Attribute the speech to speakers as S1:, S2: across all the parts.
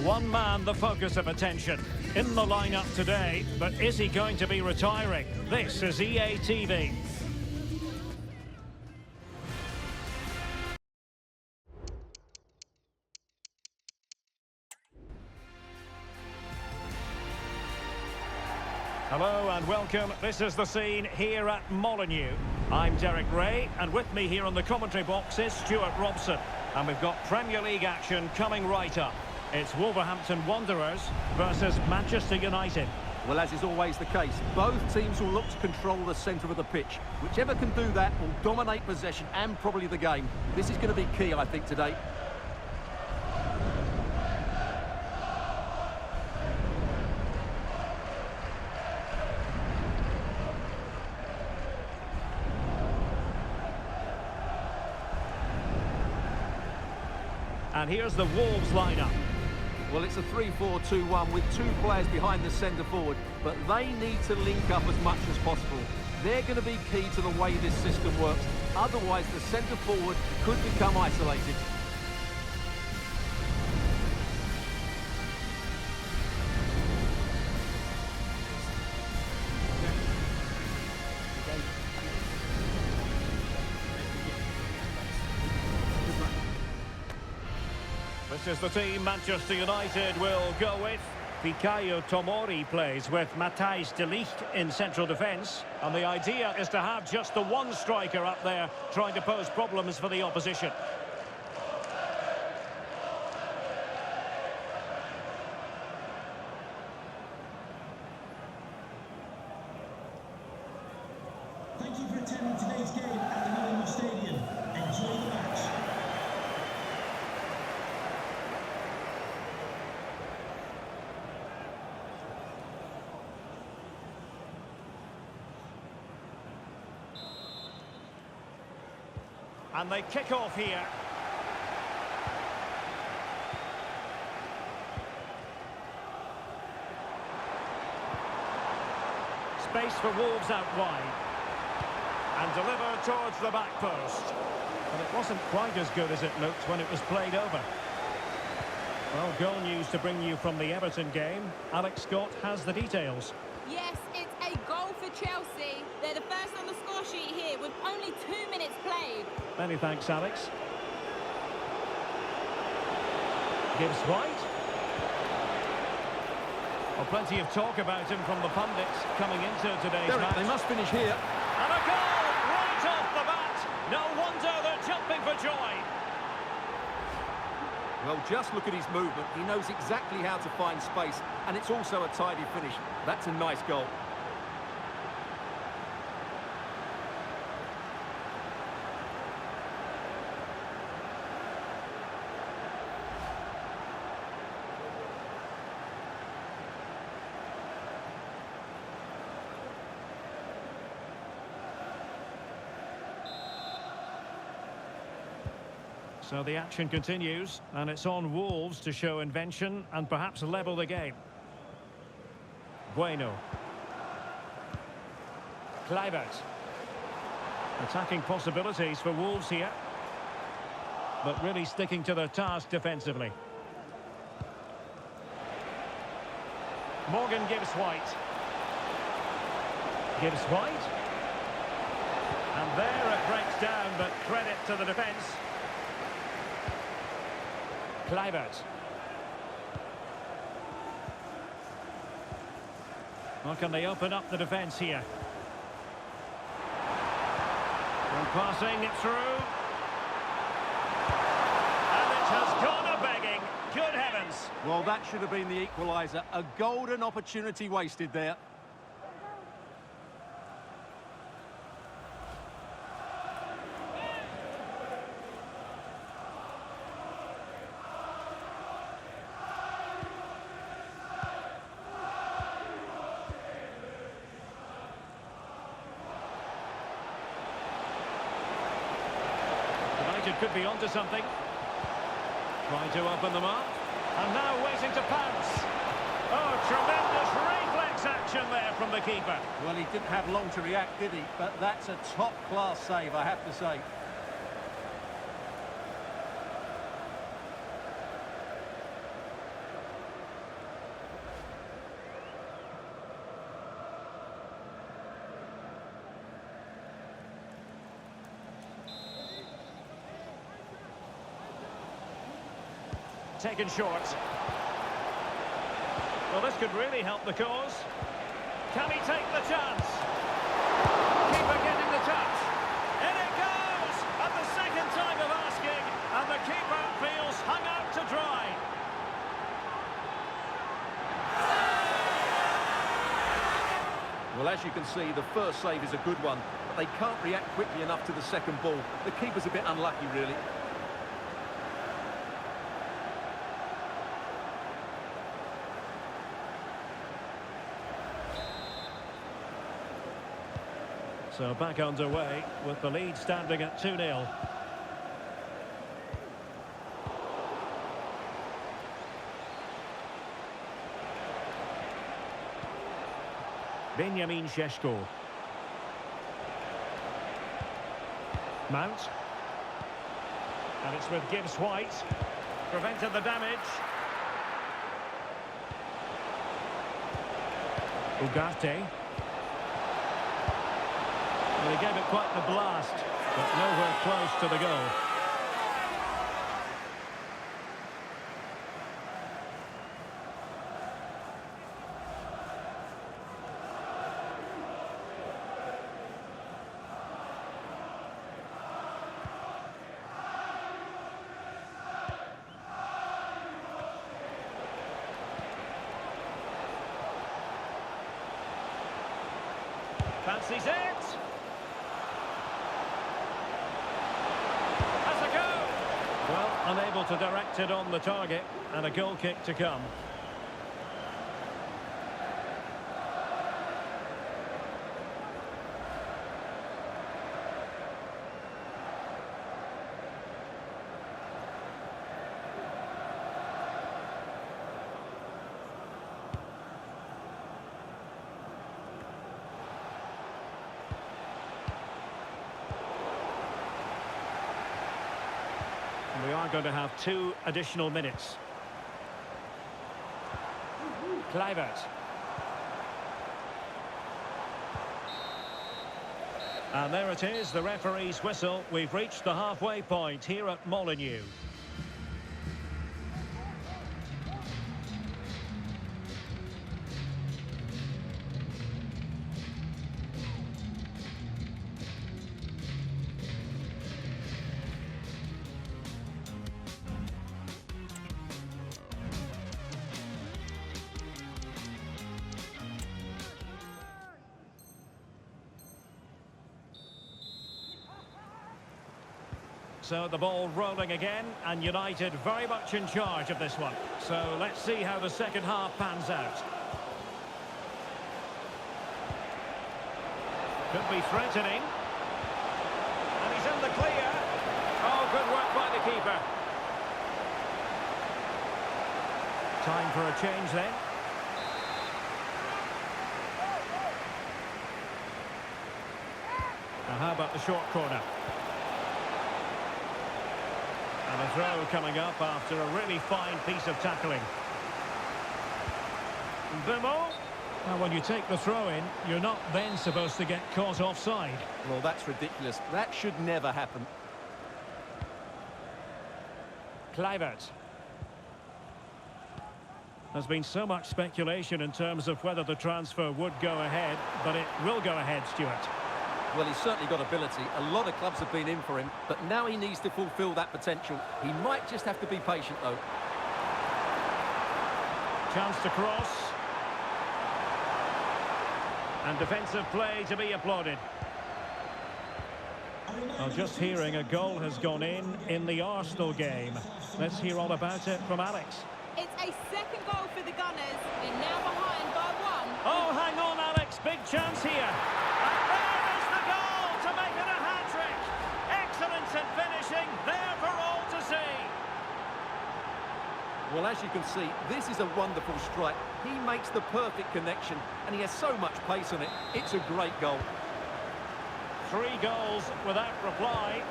S1: One man the focus of attention in the lineup today, but is he going to be retiring? This is EA TV. Hello and welcome. This is the scene here at Molineux. I'm Derek Ray, and with me here on the commentary box is Stuart Robson. And we've got Premier League action coming right up. It's Wolverhampton Wanderers versus Manchester United.
S2: Well, as is always the case, both teams will look to control the centre of the pitch. Whichever can do that will dominate possession and probably the game. This is going to be key, I think, today.
S1: And here's the Wolves lineup.
S2: Well, it's a 3-4-2-1 with two players behind the centre forward, but they need to link up as much as possible. They're going to be key to the way this system works. Otherwise, the centre forward could become isolated.
S1: This is the team Manchester United will go with. Fikayo Tomori plays with Matthijs de Ligt in central defence. And the idea is to have just the one striker up there trying to pose problems for the opposition.
S3: Thank you for attending today's game at the Molineux Stadium. Enjoy the match.
S1: And they kick off here. Space for Wolves out wide. And delivered towards the back post. But it wasn't quite as good as it looked when it was played over. Well, goal news to bring you from the Everton game. Alex Scott has the details.
S4: Yes, it's a goal for Chelsea. They're the first on the score sheet here with only 2 minutes played.
S1: Many thanks, Alex. Gibbs White. Well, plenty of talk about him from the pundits coming into today's
S2: Derek,
S1: match.
S2: they must finish here.
S1: And a goal right off the bat. No wonder they're jumping for joy.
S2: Well, just look at his movement. He knows exactly how to find space, and it's also a tidy finish. That's a nice goal.
S1: So the action continues, and it's on Wolves to show invention and perhaps level the game. Bueno. Kluivert. Attacking possibilities for Wolves here. But really sticking to their task defensively. Morgan Gibbs White. Gibbs White. And there it breaks down, but credit to the defence. Kluivert. Well, can they open up the defence here? And passing it through. And it has gone a-begging. Good heavens.
S2: Well, that should have been the equaliser. A golden opportunity wasted there.
S1: United could be onto something. Trying to open them up. And now waiting to pounce. Oh, tremendous reflex action there from the keeper.
S2: Well, he didn't have long to react, did he? But that's a top-class save, I have to say.
S1: taken short. Well, this could really help the cause. Can he take the chance? Keeper getting the touch. In it goes! At the second time of asking, and the keeper feels hung out to dry.
S2: Well, as you can see, the first save is a good one, but they can't react quickly enough to the second ball. The keeper's a bit unlucky, really.
S1: So back underway with the lead standing at 2-0. Benjamin Šeško. Mount. And it's with Gibbs White. Prevented the damage. Ugarte. Well, he gave it quite the blast, but nowhere close to the goal. Fancies it! Has a go! Well, unable to direct it on the target, and a goal kick to come. We are going to have 2 additional minutes. Kluivert. And there it is, the referee's whistle. We've reached the halfway point here at Molineux. So the ball rolling again, and United very much in charge of this one. So let's see how the second half pans out. Could be threatening. And he's in the clear. Oh, good work by the keeper. Time for a change then. Now how about the short corner? And a throw coming up after a really fine piece of tackling. Bemo. Now, when you take the throw in, you're not then supposed to get caught offside.
S2: Well, that's ridiculous. That should never happen.
S1: Kluivert. There's been so much speculation in terms of whether the transfer would go ahead, but it will go ahead, Stuart.
S2: Well, he's certainly got ability. A lot of clubs have been in for him, but now he needs to fulfil that potential. He might just have to be patient, though.
S1: Chance to cross. And defensive play to be applauded. Well, just hearing a goal has gone in the Arsenal game. Let's hear all about it from Alex.
S4: It's a second goal for the Gunners. They're now behind by 1.
S1: Oh, hang on, Alex. Big chance here. And there is the goal to make it a hat-trick. Excellence in finishing, there for all to see.
S2: Well, as you can see, this is a wonderful strike. He makes the perfect connection, and he has so much pace on it. It's a great goal.
S1: 3 goals without reply.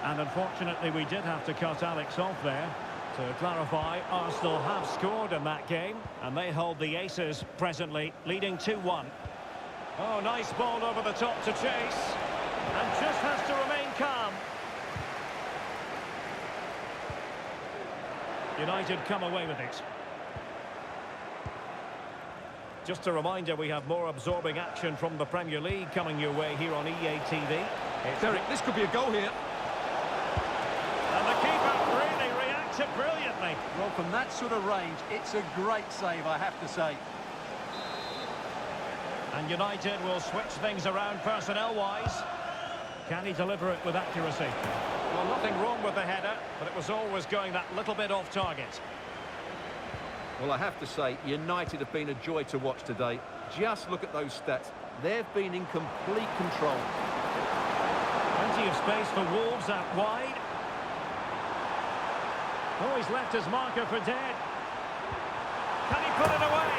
S1: And unfortunately, we did have to cut Alex off there. To clarify, Arsenal have scored in that game, and they hold the aces presently, leading 2-1. Oh, nice ball over the top to chase, and just has to remain calm. United come away with it. Just a reminder, we have more absorbing action from the Premier League coming your way here on EA TV.
S2: Derek, this could be a goal here.
S1: And the keeper really reacted brilliantly.
S2: Well, from that sort of range, it's a great save, I have to say.
S1: And United will switch things around personnel-wise. Can he deliver it with accuracy? Well, nothing wrong with the header, but it was always going that little bit off target.
S2: Well, I have to say, United have been a joy to watch today. Just look at those stats. They've been in complete control.
S1: Plenty of space for Wolves out wide. Oh, he's left his marker for dead. Can he put it away?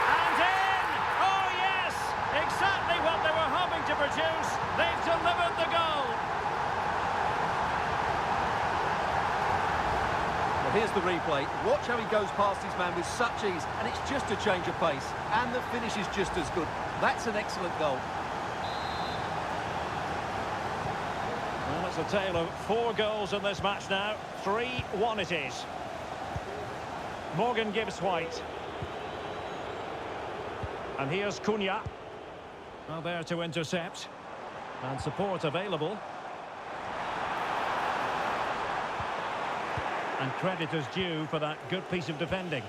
S1: And in! Oh, yes! Exactly what they were hoping to produce. They've delivered the goal.
S2: Here's the replay. Watch how he goes past his man with such ease, and it's just a change of pace. And the finish is just as good. That's an excellent goal.
S1: Well, it's a tale of 4 goals in this match now. 3-1 it is. Morgan Gibbs White. And here's Cunha. Now there to intercept. And support available. And credit is due for that good piece of defending.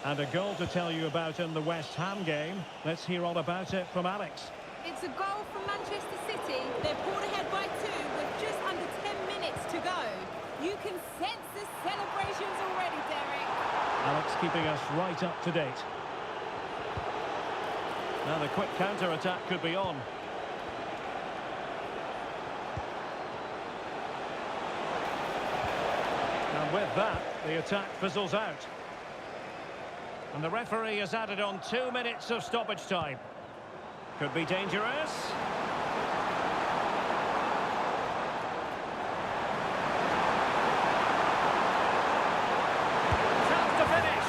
S1: And a goal to tell you about in the West Ham game. Let's hear all about it from Alex.
S4: It's a goal from Manchester City. They're pulled ahead by 2 with just under 10 minutes to go. You can sense the celebrations already, Derek.
S1: Alex keeping us right up to date. Now the quick counter-attack could be on. And with that, the attack fizzles out. And the referee has added on 2 minutes of stoppage time. Could be dangerous. Chance to finish.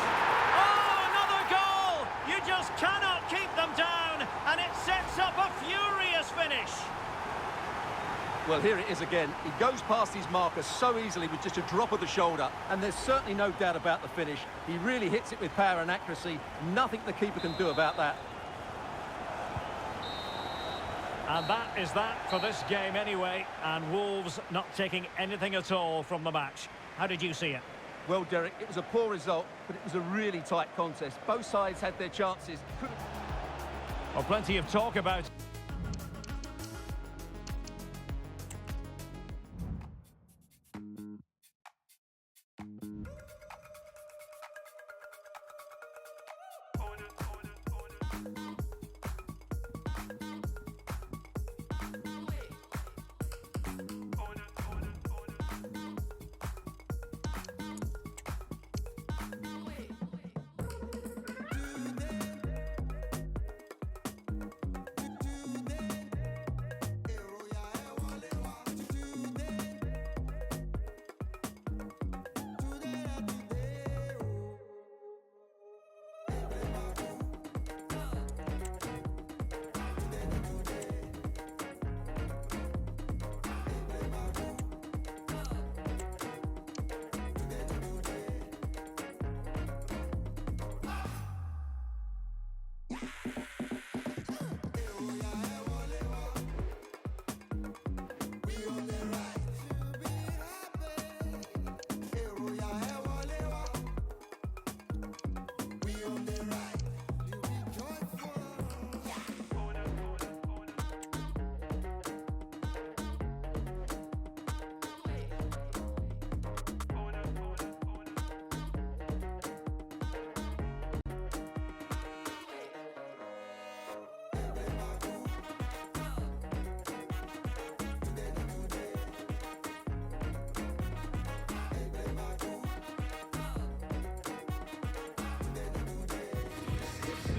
S1: Oh, another goal! You just cannot keep them down, and it sets up a furious finish.
S2: Well, here it is again. He goes past his marker so easily with just a drop of the shoulder, and there's certainly no doubt about the finish. He really hits it with power and accuracy. Nothing the keeper can do about that.
S1: And that is that for this game anyway, and Wolves not taking anything at all from the match. How did you see it?
S2: Well, Derek, it was a poor result, but it was a really tight contest. Both sides had their chances.
S1: Well, plenty of talk about...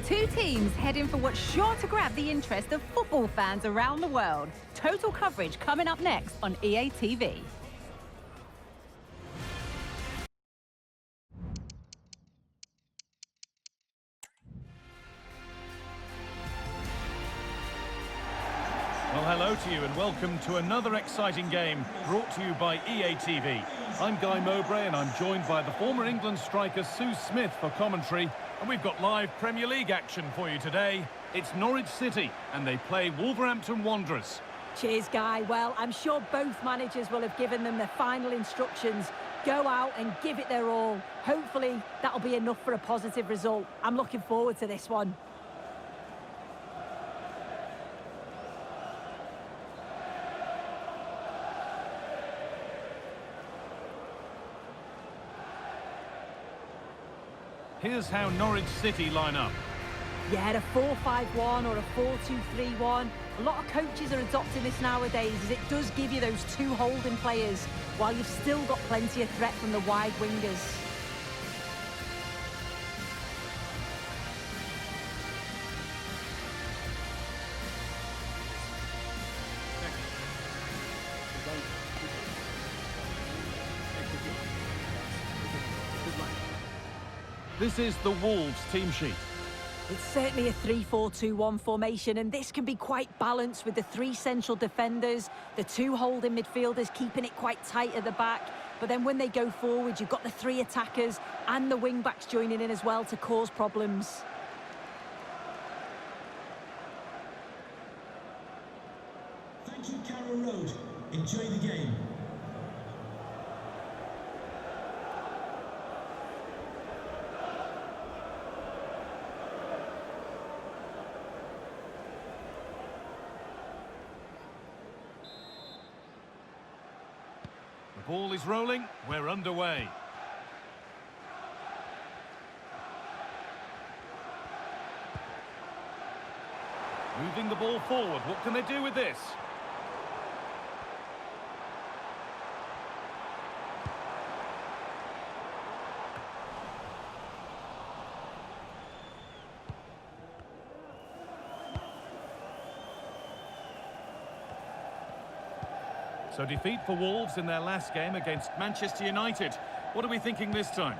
S5: Two teams heading for what's sure to grab the interest of football fans around the world. Total coverage coming up next on EA TV.
S6: Well, hello to you and welcome to another exciting game brought to you by EA TV. I'm Guy Mowbray and I'm joined by the former England striker Sue Smith for commentary. And we've got live Premier League action for you today. It's Norwich City and they play Wolverhampton Wanderers.
S7: Cheers, Guy. Well, I'm sure both managers will have given them their final instructions. Go out and give it their all. Hopefully, that'll be enough for a positive result. I'm looking forward to this one.
S6: Here's how Norwich City line up.
S7: Yeah, a 4-5-1 or a 4-2-3-1. A lot of coaches are adopting this nowadays as it does give you those two holding players while you've still got plenty of threat from the wide wingers.
S6: This is the Wolves team sheet.
S7: It's certainly a 3-4-2-1 formation, and this can be quite balanced with the three central defenders, the two holding midfielders keeping it quite tight at the back. But then when they go forward, you've got the three attackers and the wing-backs joining in as well to cause problems.
S3: Thank you, Carroll Road. Enjoy the game.
S6: The ball is rolling, we're underway. Moving the ball forward, what can they do with this? So defeat for Wolves in their last game against Manchester United. What are we thinking this time?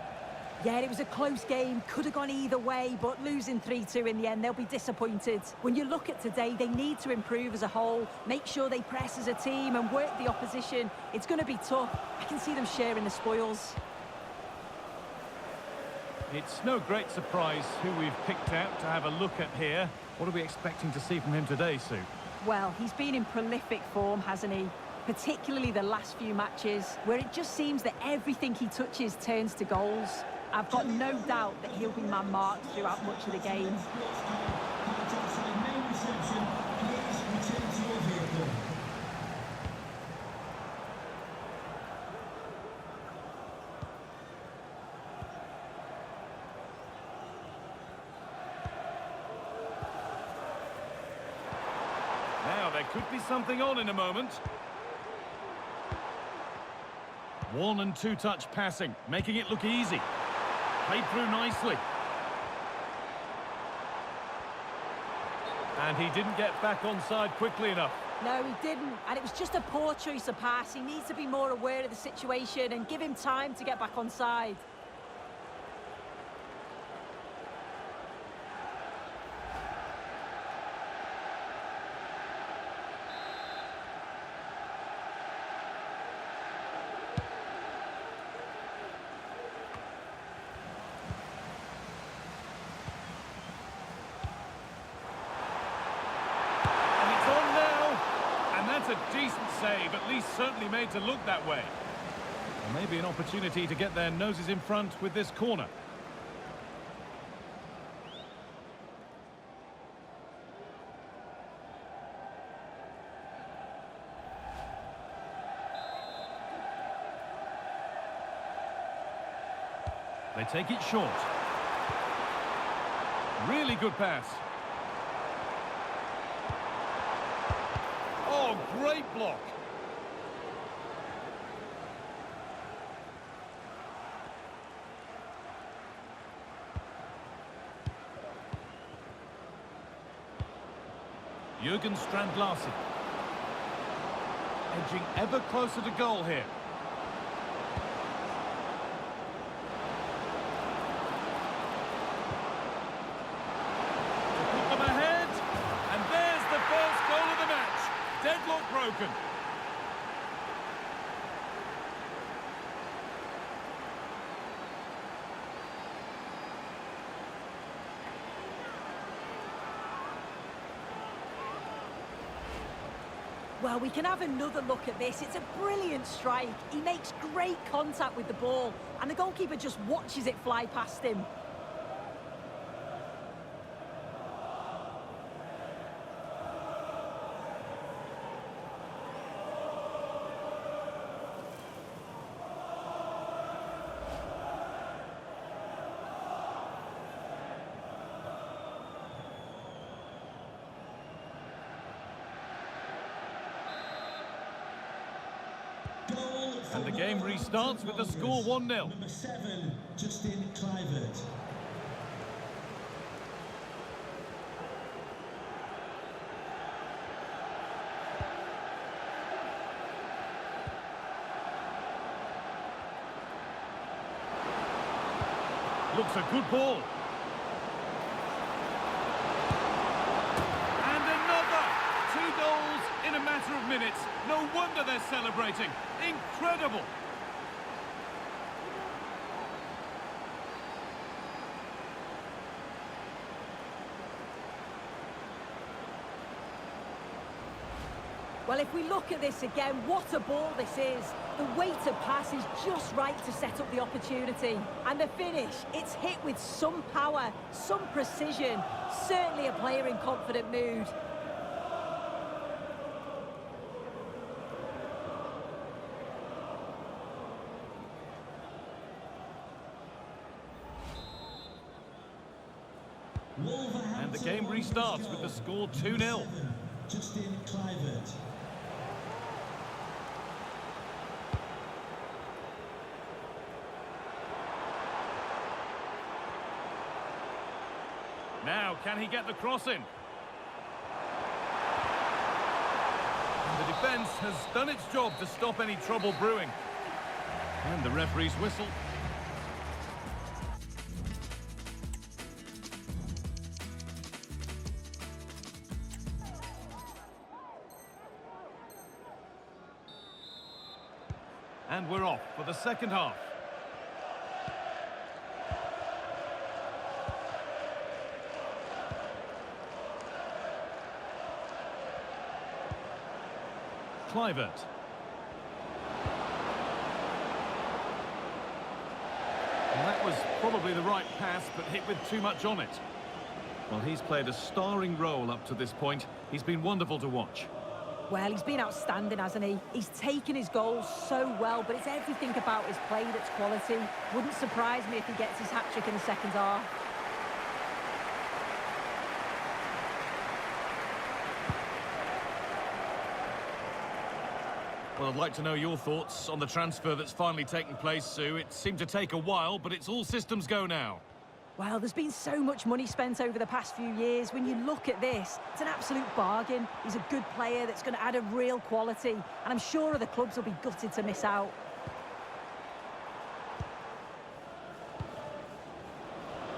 S7: Yeah, it was a close game, could have gone either way, but losing 3-2 in the end, they'll be disappointed. When you look at today, they need to improve as a whole, make sure they press as a team and work the opposition. It's going to be tough. I can see them sharing the spoils.
S6: It's no great surprise who we've picked out to have a look at here. What are we expecting to see from him today, Sue?
S7: Well, he's been in prolific form, hasn't he? Particularly the last few matches, where it just seems that everything he touches turns to goals. I've got no doubt that he'll be man-marked throughout much of the game.
S6: Now, there could be something on in a moment. One and two touch passing, making it look easy. Played through nicely. And he didn't get back onside quickly enough.
S7: No, he didn't, and it was just a poor choice of pass. He needs to be more aware of the situation and give him time to get back onside.
S6: A decent save, at least certainly made to look that way. And maybe an opportunity to get their noses in front with this corner. They take it short. Really good pass. Oh, great block. Jurgen Strand Larsen. Edging ever closer to goal here. Put them ahead. And there's the first goal of the match. Deadlock broken.
S7: Well, we can have another look at this. It's a brilliant strike. He makes great contact with the ball, and the goalkeeper just watches it fly past him.
S6: And the game restarts with the score 1-0.
S3: Number 7, Justin Kluivert.
S6: Looks a good ball. And another! 2 goals in a matter of minutes. No wonder they're celebrating. Incredible!
S7: Well, if we look at this again, what a ball this is. The weighted pass is just right to set up the opportunity. And the finish, it's hit with some power, some precision. Certainly a player in confident mood.
S6: And the game restarts with the score 2-0.
S3: Justin Kluivert.
S6: Now, can he get the cross in? And the defence has done its job to stop any trouble brewing. And the referee's whistle. And we're off for the second half. Kluivert. And that was probably the right pass, but hit with too much on it. Well, he's played a starring role up to this point. He's been wonderful to watch.
S7: Well, he's been outstanding, hasn't he? He's taken his goals so well, but it's everything about his play that's quality. Wouldn't surprise me if he gets his hat-trick in the second half.
S6: Well, I'd like to know your thoughts on the transfer that's finally taken place, Sue. It seemed to take a while, but it's all systems go now.
S7: Well, there's been so much money spent over the past few years. When you look at this, it's an absolute bargain. He's a good player that's going to add a real quality, and I'm sure other clubs will be gutted to miss out.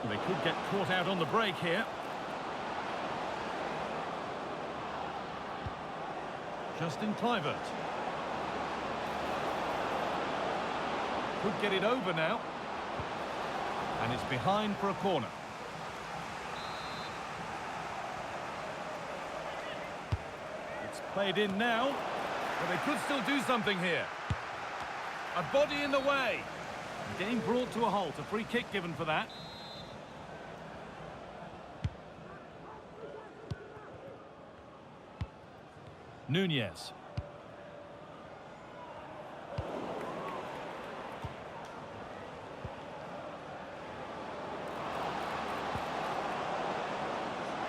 S6: They could get caught out on the break here. Justin Kluivert. Could get it over now. And it's behind for a corner. It's played in now. But they could still do something here. A body in the way. Game brought to a halt. A free kick given for that. Nunez.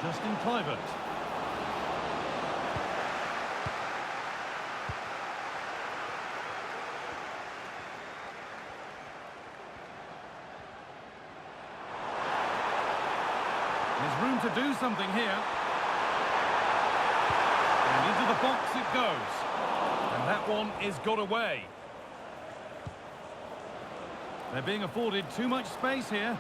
S6: Justin Kluivert. There's room to do something here. And into the box it goes. And that one is got away. They're being afforded too much space here.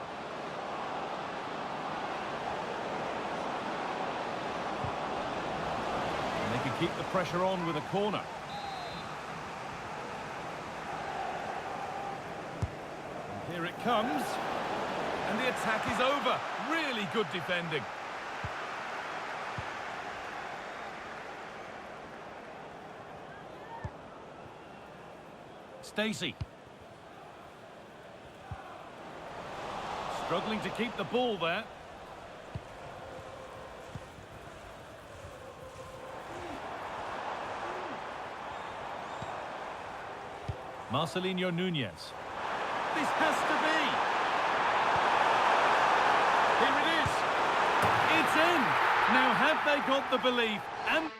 S6: They can keep the pressure on with a corner. And here it comes. And the attack is over. Really good defending. Stacey. Struggling to keep the ball there. Marcelinho Núñez. This has to be. Here it is. It's in. Now, have they got the belief and...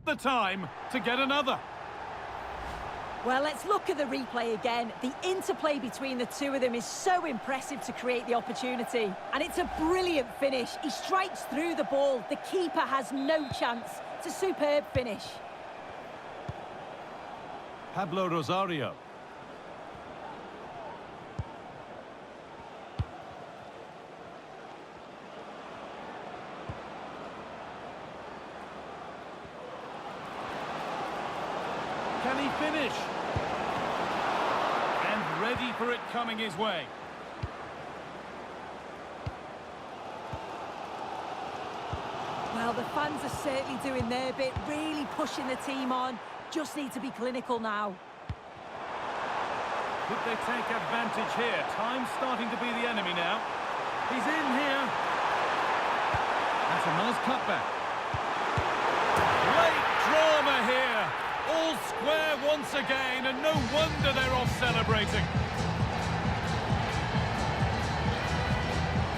S6: the time to get another.
S7: Well, let's look at the replay again. The interplay between the two of them is so impressive to create the opportunity. And it's a brilliant finish. He strikes through the ball. The keeper has no chance. It's a superb finish.
S6: Pablo Rosario. Can he finish? And ready for it coming his way.
S7: Well, the fans are certainly doing their bit, really pushing the team on. Just need to be clinical now.
S6: Could they take advantage here? Time's starting to be the enemy now. He's in here. That's a nice cutback. Great drama here. All square once again, and no wonder they're off celebrating.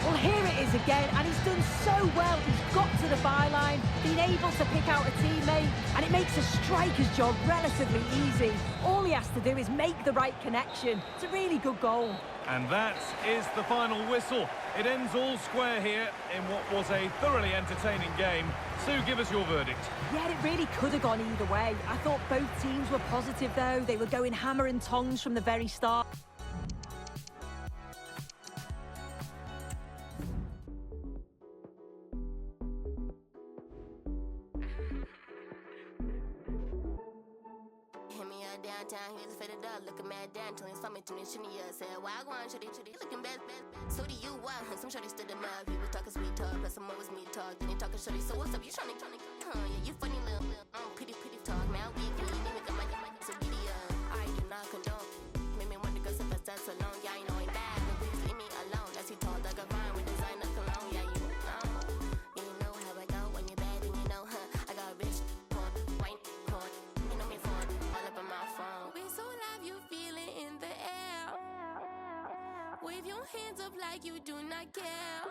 S7: Well, here it is again, and he's done so well. He's got to the byline, been able to pick out a teammate, and it makes a striker's job relatively easy. All he has to do is make the right connection. It's a really good goal.
S6: And that is the final whistle. It ends all square here in what was a thoroughly entertaining game. Sue, give us your verdict.
S7: Yeah, it really could have gone either way. I thought both teams were positive, though. They were going hammer and tongs from the very start.
S8: Downtown, here's faded up, looking mad down, telling something to me, shouldn't you say, why I go on, shorty, looking bad, so do you, why, some shorty stood him up, he was talking sweet talk, plus some more was me talk, then he talking shorty, so what's up, you trying, yeah, you funny little, pretty talk, now we can, you need me, so video, I do not condone, made me want to go so fast, that's so long, yeah, I know ain't bad, but please leave me alone, as he talk like a vine with designer cologne, yeah, you know how I go, when you're bad, and you know, I got rich, corn, white, corn, you know me for all up on my phone. We so live, you feel it in the air. Wave your hands up like you do not care.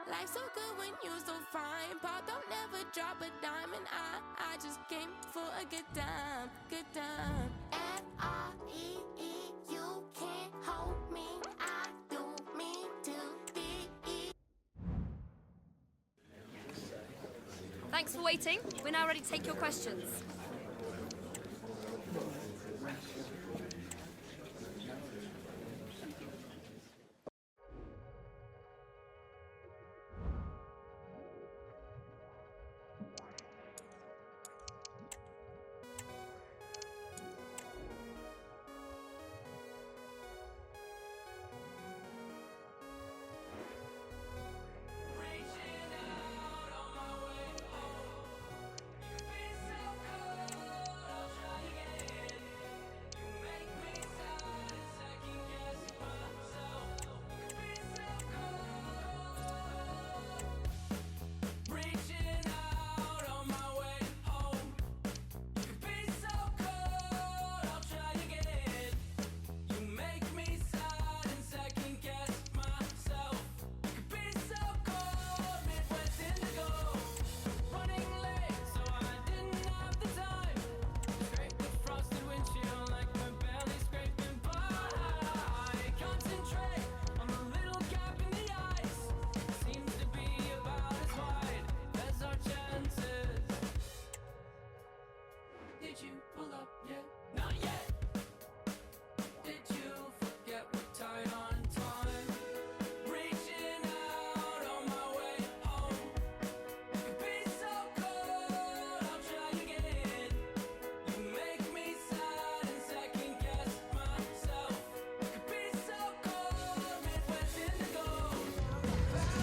S8: Life's so good when you're so fine. Pop don't never drop a dime, and I just came for a good time, good time. F-R-E-E, you can't hold me. I do me to the E.
S9: Thanks for waiting. We're now ready to take your questions.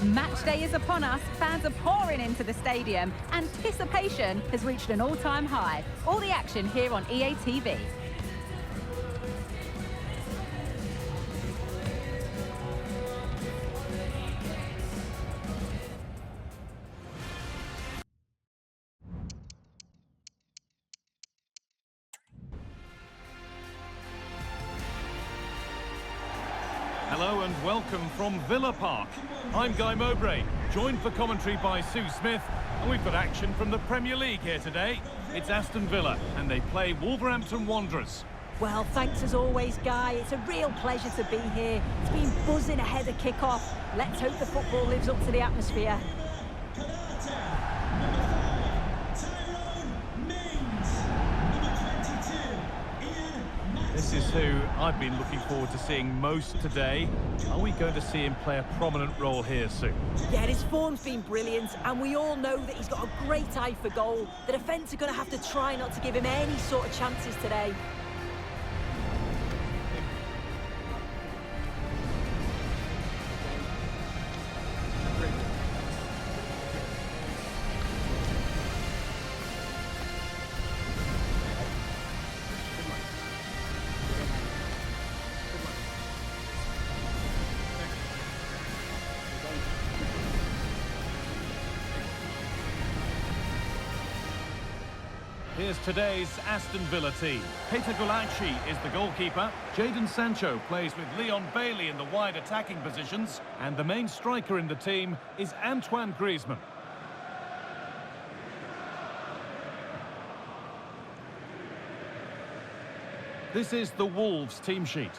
S5: Match day is upon us, fans are pouring into the stadium, anticipation has reached an all-time high. All the action here on EA TV.
S6: Hello and welcome from Villa Park. I'm Guy Mowbray, joined for commentary by Sue Smith, and we've got action from the Premier League here today. It's Aston Villa, and they play Wolverhampton Wanderers.
S7: Well, thanks as always, Guy. It's a real pleasure to be here. It's been buzzing ahead of kick-off. Let's hope the football lives up to the atmosphere.
S6: This is who I've been looking forward to seeing most today. Are we going to see him play a prominent role here, Sue?
S7: Yeah, his form's been brilliant, and we all know that he's got a great eye for goal. The defence are going to have to try not to give him any sort of chances today.
S6: Here's today's Aston Villa team. Peter Gulacsi is the goalkeeper. Jadon Sancho plays with Leon Bailey in the wide attacking positions. And the main striker in the team is Antoine Griezmann. This is the Wolves team sheet.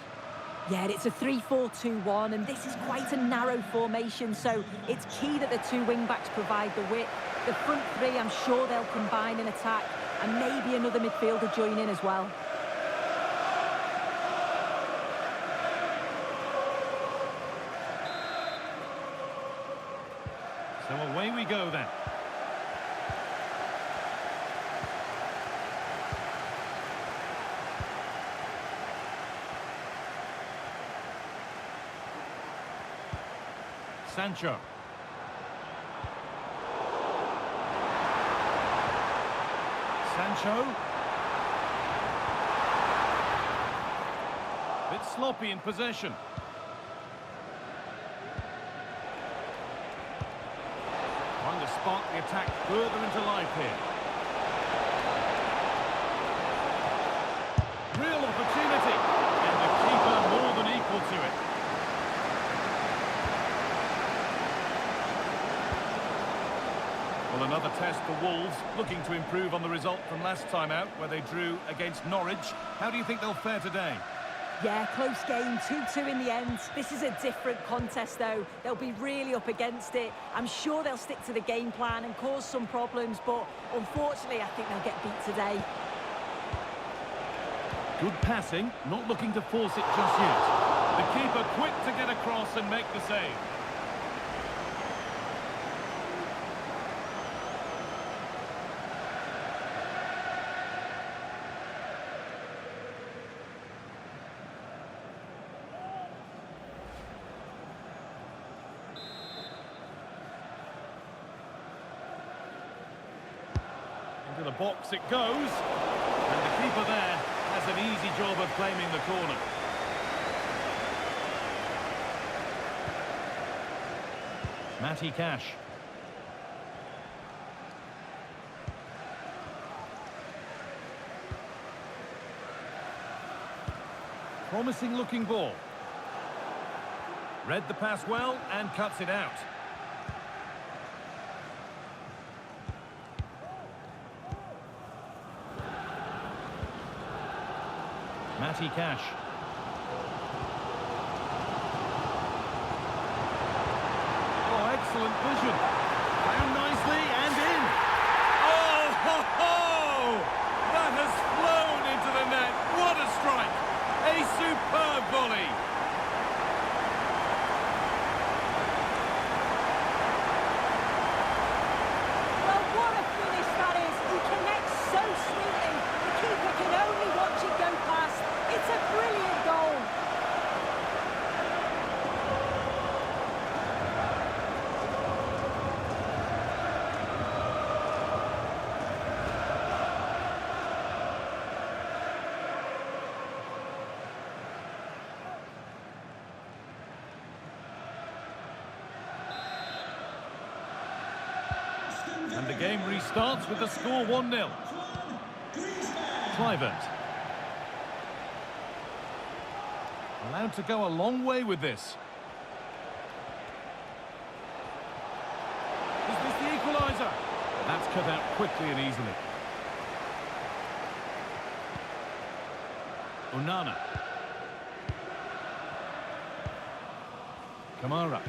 S7: Yeah, it's a 3-4-2-1, and this is quite a narrow formation, so it's key that the two wing-backs provide the width. The front three, I'm sure they'll combine in attack, and maybe another midfielder join in as well.
S6: So away we go then. Sancho. Sancho. Bit sloppy in possession. Trying to spark the attack further into life here. Real opportunity. And the keeper more than equal to it. Well, another test for Wolves, looking to improve on the result from last time out, where they drew against Norwich. How do you think they'll fare today?
S7: Yeah, close game, 2-2 in the end. This is a different contest, though. They'll be really up against it. I'm sure they'll stick to the game plan and cause some problems, but unfortunately, I think they'll get beat today.
S6: Good passing, not looking to force it just yet. The keeper quick to get across and make the save. Into the box it goes, and the keeper there has an easy job of claiming the corner. Matty Cash. Promising looking ball. Read the pass well and cuts it out. Matty Cash. Oh, excellent vision. Down nicely and in. Oh, ho, ho! That has flown into the net. What a strike. A superb volley.
S7: Well, what a finish that is. He connects so sweetly. The keeper can only watch it go past. It's a brilliant goal.
S6: And the game restarts with the score 1-0. Kluivert. Allowed to go a long way with this. Is this the equaliser? That's cut out quickly and easily. Onana. Kamara.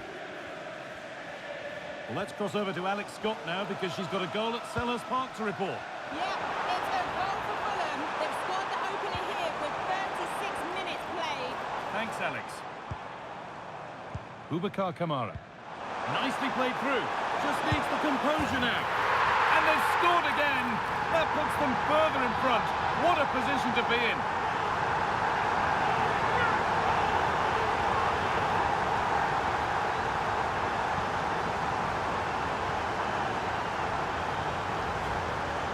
S6: Well, let's cross over to Alex Scott now because she's got a goal at Selhurst Park to report.
S4: Yeah, it's a goal for Fulham. They've scored the opener here with 36 minutes played.
S6: Thanks, Alex. Boubacar Kamara. Nicely played through. Just needs the composure now. And they've scored again. That puts them further in front. What a position to be in.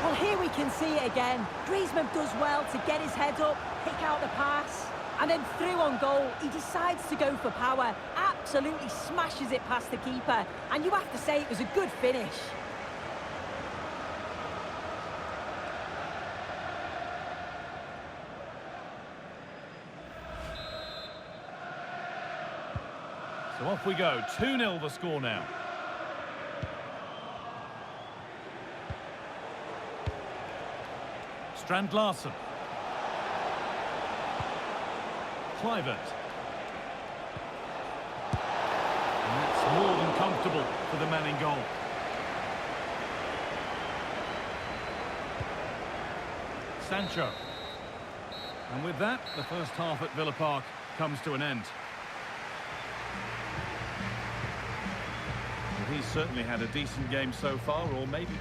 S7: Well, here we can see it again. Griezmann does well to get his head up, pick out the pass, and then through on goal, he decides to go for power, absolutely smashes it past the keeper, and you have to say it was a good finish.
S6: So off we go. 2-0 the score now. Strand Larsen. Kluivert. And that's more than comfortable for the man in goal. Sancho. And with that, the first half at Villa Park comes to an end. Well, he's certainly had a decent game so far, or maybe...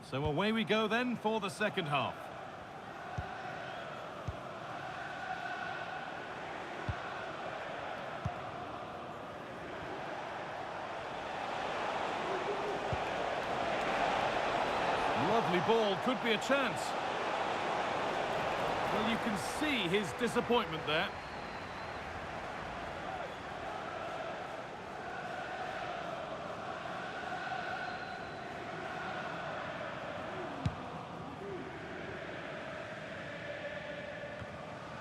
S6: So away we go then for the second half. Lovely ball, could be a chance. Well, you can see his disappointment there.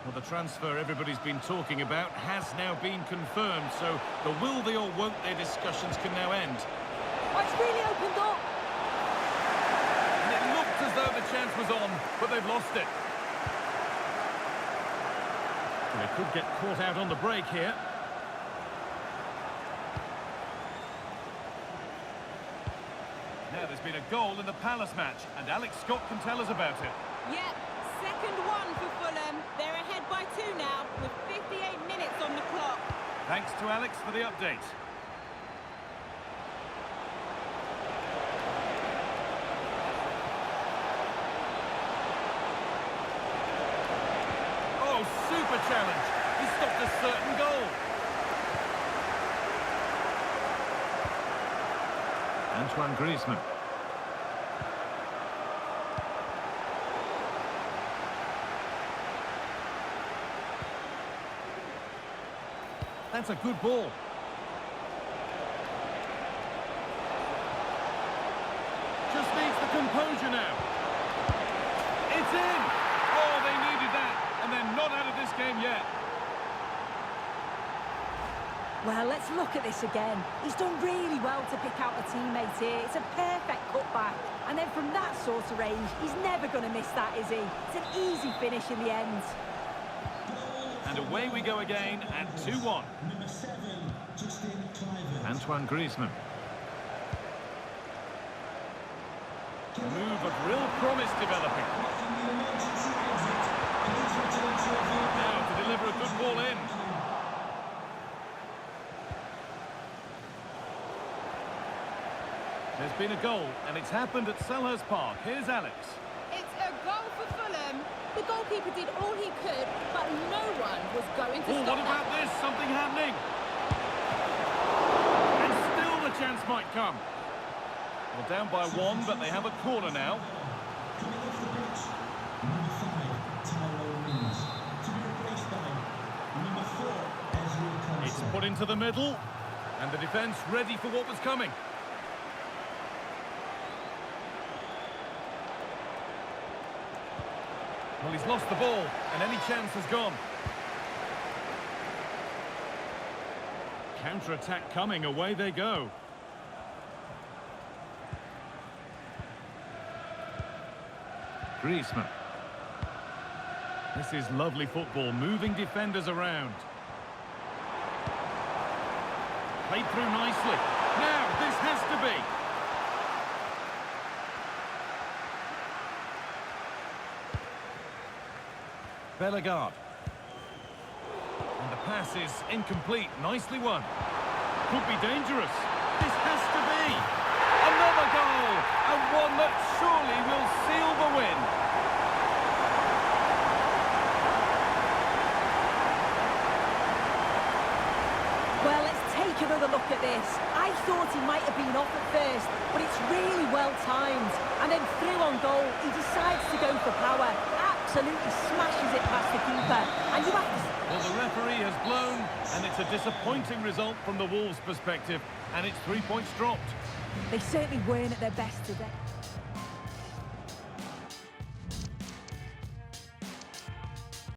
S6: Well, the transfer everybody's been talking about has now been confirmed, so the will they or won't they discussions can now end.
S7: Oh, it's really opened up.
S6: And it looked as though the chance was on, but they've lost it. They could get caught out on the break here. Now there's been a goal in the Palace match, and Alex Scott can tell us about it.
S4: Yep, second one for Fulham. They're ahead by 2 now with 58 minutes on the clock.
S6: Thanks to Alex for the update. Oh, super challenge. He stopped a certain goal. Antoine Griezmann. That's a good ball. Just needs the composure now. It's in! Oh, they needed that, and they're not out of this game yet.
S7: Well, let's look at this again. He's done really well to pick out a teammate here. It's a perfect cutback. And then from that sort of range, he's never going to miss that, is he? It's an easy finish in the end.
S6: And away we go again at 2-1.
S3: Number 7, Justin Kluivert.
S6: Antoine Griezmann. A move of real promise developing. Now to deliver a good ball in. There's been a goal, and it's happened at Selhurst Park. Here's Alex.
S4: It's a goal for Fulham. The goalkeeper did all he could, but no one was going to
S6: Oh,
S4: stop
S6: what about
S4: that.
S6: this? Something happening. And still the chance might come. Well, down by 1, but they have a corner now.
S3: Coming off the pitch, number 5, Tyrone Mings. To be replaced by number 4, Ezri Konsa.
S6: It's put into the middle, and the defence ready for what was coming. Well, he's lost the ball, and any chance has gone. Counter-attack coming, away they go. Griezmann. This is lovely football, moving defenders around. Played through nicely. Now, this has to be. Bellegarde. And the pass is incomplete. Nicely won. Could be dangerous. This has to be. Another goal! And one that surely will seal the win.
S7: Well, let's take another look at this. I thought he might have been off at first, but it's really well timed. And then through on goal, he decides to go for power. Absolutely smashes it past the keeper. And you have to...
S6: Well, the referee has blown, and it's a disappointing result from the Wolves' perspective, and it's 3 points dropped.
S7: They certainly weren't at their best today.